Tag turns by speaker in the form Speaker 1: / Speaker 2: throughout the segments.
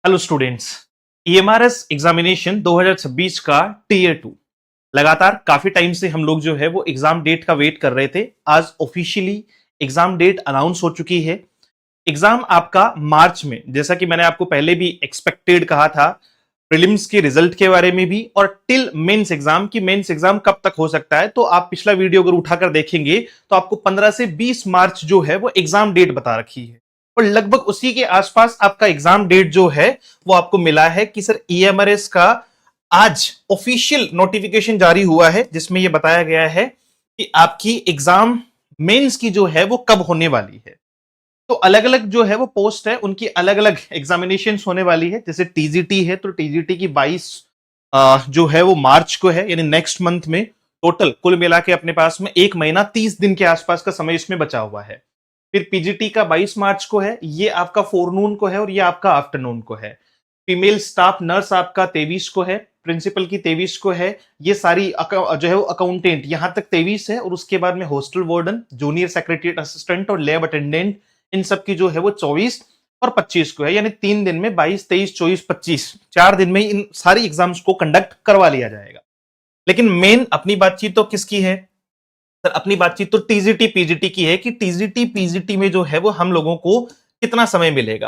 Speaker 1: Hello students. EMRS examination 2026 का tier 2 लगातार काफी टाइम से हम लोग जो है वो एग्जाम डेट का वेट कर रहे थे। आज ऑफिशियली एग्जाम डेट अनाउंस हो चुकी है। एग्जाम आपका मार्च में, जैसा कि मैंने आपको पहले भी एक्सपेक्टेड कहा था प्रीलिम्स के रिजल्ट के बारे में भी, और टिल मेंस एग्जाम की मेंस एग्जाम कब तक हो सकता है। तो आप पिछला वीडियो अगर उठाकर देखेंगे तो आपको 15 से 20 मार्च जो है वो एग्जाम डेट बता रखी है, और लगभग उसी के आसपास आपका एग्जाम डेट जो है वो आपको मिला है कि सर ईएमआरएस का आज ऑफिशियल नोटिफिकेशन जारी हुआ है, जिसमें यह बताया गया है कि आपकी एग्जाम मेंस की जो है वो कब होने वाली है। तो अलग अलग जो है वो पोस्ट है, उनकी अलग अलग एग्जामिनेशन होने वाली है। जैसे टीजीटी है तो टीजीटी की 22 जो है वो मार्च को है, यानी नेक्स्ट मंथ में। टोटल कुल मिला के अपने पास में 1 महीना 30 दिन के आसपास का समय इसमें बचा हुआ है। फिर पीजीटी का 22 मार्च को है, ये आपका फोरनून को है और ये आपका आफ्टरनून को है। फीमेल स्टाफ नर्स आपका 23 को है, प्रिंसिपल की 23 को है। ये सारी जो है वो अकाउंटेंट यहां तक 23 है, और उसके बाद में hostel warden, junior secretariat assistant और लैब अटेंडेंट, इन सब की जो है वो 24 और 25 को है। यानी 3 दिन में 22, 23, 24, 25 4 दिन में इन सारी एग्जाम्स को कंडक्ट करवा लिया जाएगा। लेकिन मेन अपनी बातचीत तो किसकी है सर? अपनी बातचीत तो टीजीटी पीजीटी की है कि टीजीटी पीजीटी में जो है वो हम लोगों को कितना समय मिलेगा।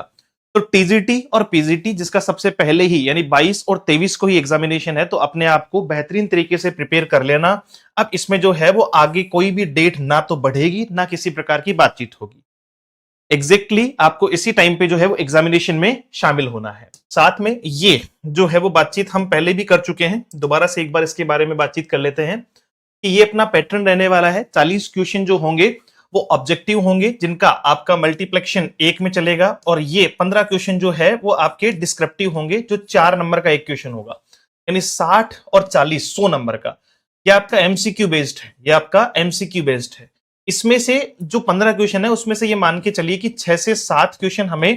Speaker 1: तो टीजीटी और पीजीटी जिसका सबसे पहले ही यानी 22 और 23 को ही एग्जामिनेशन है, तो अपने आप को बेहतरीन तरीके से प्रिपेयर कर लेना। अब इसमें जो है वो आगे कोई भी डेट ना तो बढ़ेगी ना किसी प्रकार की बातचीत होगी। एग्जैक्टली आपको इसी टाइम पे जो है वो एग्जामिनेशन में शामिल होना है। साथ में ये जो है वो बातचीत हम पहले भी कर चुके हैं, दोबारा से एक बार इसके बारे में बातचीत कर लेते हैं कि ये अपना पैटर्न रहने वाला है। 40 क्वेश्चन जो होंगे वो ऑब्जेक्टिव होंगे, जिनका आपका मल्टीप्लेक्शन 1 में चलेगा, और ये 15 क्वेश्चन जो है वो आपके डिस्क्रिप्टिव होंगे, जो 4 नंबर का एक क्वेश्चन होगा। यानी 60 और 40 100 नंबर का। ये आपका एमसीक्यू बेस्ड है, ये आपका एमसीक्यू बेस्ड है। इसमें से जो 15 क्वेश्चन है उसमें से ये मान के चलिए कि 6 से 7 क्वेश्चन हमें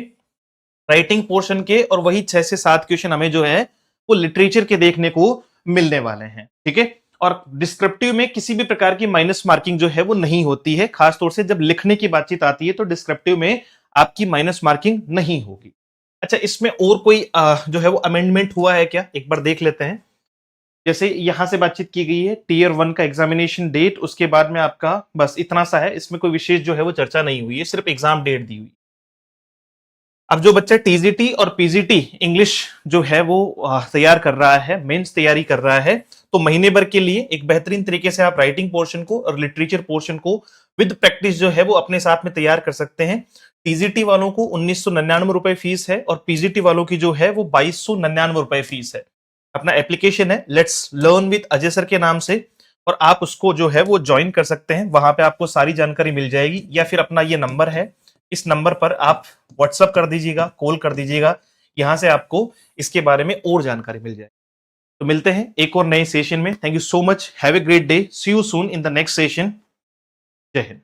Speaker 1: राइटिंग पोर्शन के, और वही 6 से 7 क्वेश्चन हमें जो है वो लिटरेचर के देखने को मिलने वाले हैं। ठीक है, और डिस्क्रिप्टिव में किसी भी प्रकार की माइनस मार्किंग जो है वो नहीं होती है। खासतौर से जब लिखने की बातचीत आती है तो डिस्क्रिप्टिव में आपकी माइनस मार्किंग नहीं होगी। अच्छा, इसमें और कोई जो है वो अमेंडमेंट हुआ है क्या, एक बार देख लेते हैं। जैसे यहां से बातचीत की गई है टीयर 1 का एग्जामिनेशन डेट, उसके बाद में आपका बस इतना सा है, इसमें कोई विशेष जो है वो चर्चा नहीं हुई है, सिर्फ एग्जाम डेट दी हुई। अब जो बच्चा टीजीटी और पीजीटी इंग्लिश जो है वो तैयार कर रहा है, मेंस तैयारी कर रहा है, तो महीने भर के लिए एक बेहतरीन तरीके से आप राइटिंग पोर्शन को और लिटरेचर पोर्शन को विद प्रैक्टिस जो है वो अपने साथ में तैयार कर सकते हैं। टीजीटी वालों को 1999 रुपए फीस है, और पीजीटी वालों की जो है वो 2299 रुपए फीस है। अपना एप्लीकेशन है let's learn with Ajay sir के नाम से, और आप उसको जो है वो ज्वाइन कर सकते हैं। वहां पे आपको सारी जानकारी मिल जाएगी, या फिर अपना ये नंबर है, इस नंबर पर आप व्हाट्सअप कर दीजिएगा, कॉल कर दीजिएगा, यहां से आपको इसके बारे में और जानकारी मिल जाएगी। तो मिलते हैं एक और नए सेशन में। Thank you so much, have a great day, see you soon in the next session. जय हिंद।